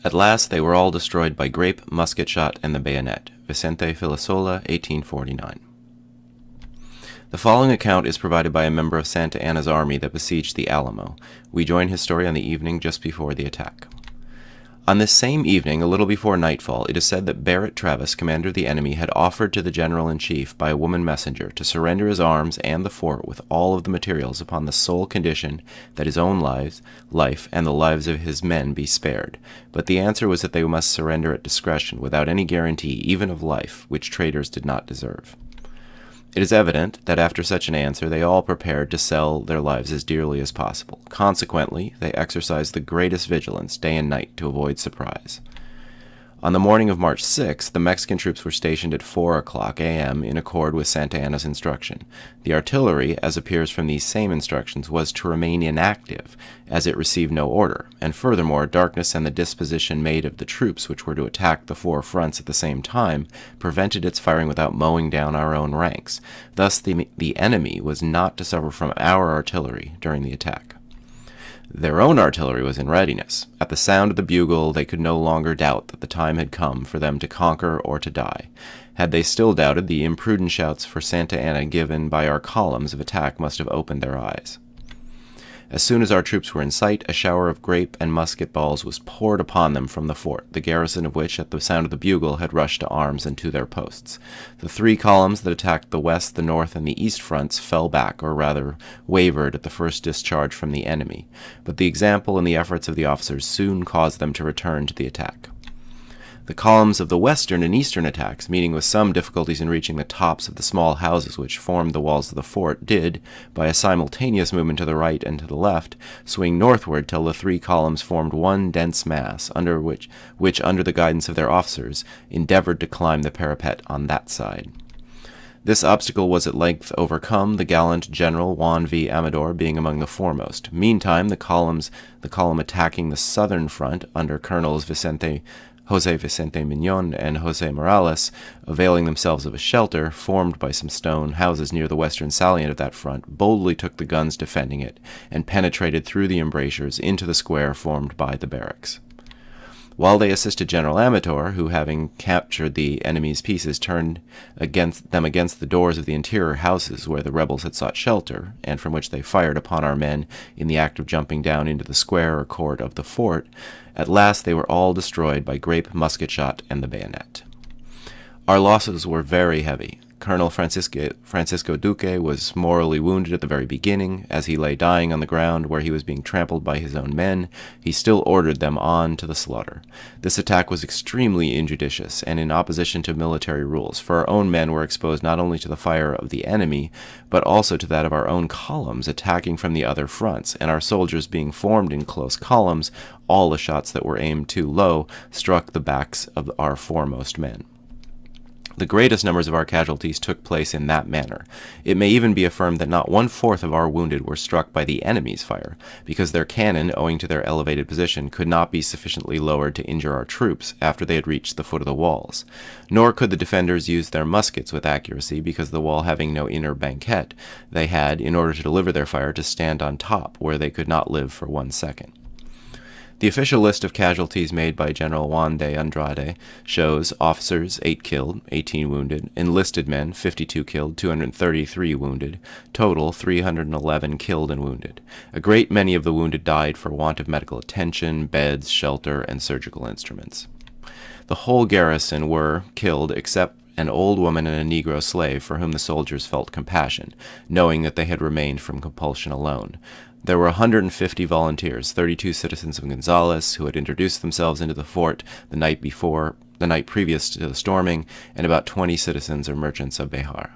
At last they were all destroyed by grape, musket shot, and the bayonet. Vicente Filisola, 1849. The following account is provided by a member of Santa Anna's army that besieged the Alamo. We join his story on the evening just before the attack. On this same evening, a little before nightfall, it is said that Barrett Travis, commander of the enemy, had offered to the general-in-chief by a woman messenger to surrender his arms and the fort with all of the materials upon the sole condition that his own life, and the lives of his men be spared. But the answer was that they must surrender at discretion, without any guarantee, even of life, which traitors did not deserve. It is evident that after such an answer they all prepared to sell their lives as dearly as possible. Consequently, they exercised the greatest vigilance day and night to avoid surprise. On the morning of March 6th, the Mexican troops were stationed at 4 o'clock a.m. in accord with Santa Anna's instruction. The artillery, as appears from these same instructions, was to remain inactive, as it received no order, and furthermore, darkness and the disposition made of the troops which were to attack the four fronts at the same time prevented its firing without mowing down our own ranks. Thus, the enemy was not to suffer from our artillery during the attack. Their own artillery was in readiness. At the sound of the bugle, they could no longer doubt that the time had come for them to conquer or to die. Had they still doubted, the imprudent shouts for Santa Anna given by our columns of attack must have opened their eyes. As soon as our troops were in sight, a shower of grape and musket balls was poured upon them from the fort, the garrison of which, at the sound of the bugle, had rushed to arms and to their posts. The three columns that attacked the west, the north, and the east fronts fell back, or rather wavered, at the first discharge from the enemy, but the example and the efforts of the officers soon caused them to return to the attack. The columns of the western and eastern attacks, meeting with some difficulties in reaching the tops of the small houses which formed the walls of the fort, did, by a simultaneous movement to the right and to the left, swing northward till the three columns formed one dense mass, which under the guidance of their officers, endeavored to climb the parapet on that side. This obstacle was at length overcome, the gallant General Juan V. Amador being among the foremost. Meantime, the column attacking the southern front, under Colonels Jose Vicente Mignon and Jose Morales, availing themselves of a shelter formed by some stone houses near the western salient of that front, boldly took the guns defending it, and penetrated through the embrasures into the square formed by the barracks. While they assisted General Amador, who, having captured the enemy's pieces, turned against the doors of the interior houses where the rebels had sought shelter, and from which they fired upon our men in the act of jumping down into the square or court of the fort, at last they were all destroyed by grape, musket shot, and the bayonet. Our losses were very heavy. Colonel Francisco Duque was mortally wounded at the very beginning. As he lay dying on the ground where he was being trampled by his own men, he still ordered them on to the slaughter. This attack was extremely injudicious and in opposition to military rules, for our own men were exposed not only to the fire of the enemy, but also to that of our own columns attacking from the other fronts, and our soldiers being formed in close columns, all the shots that were aimed too low struck the backs of our foremost men. The greatest numbers of our casualties took place in that manner. It may even be affirmed that not 1/4 of our wounded were struck by the enemy's fire, because their cannon, owing to their elevated position, could not be sufficiently lowered to injure our troops after they had reached the foot of the walls. Nor could the defenders use their muskets with accuracy, because the wall having no inner banquette, they had, in order to deliver their fire, to stand on top, where they could not live for 1 second. The official list of casualties made by General Juan de Andrade shows officers 8 killed, 18 wounded, enlisted men 52 killed, 233 wounded, total 311 killed and wounded. A great many of the wounded died for want of medical attention, beds, shelter, and surgical instruments. The whole garrison were killed except an old woman and a Negro slave for whom the soldiers felt compassion, knowing that they had remained from compulsion alone. There were 150 volunteers, 32 citizens of Gonzales who had introduced themselves into the fort the night previous to the storming, and about 20 citizens or merchants of Bejar.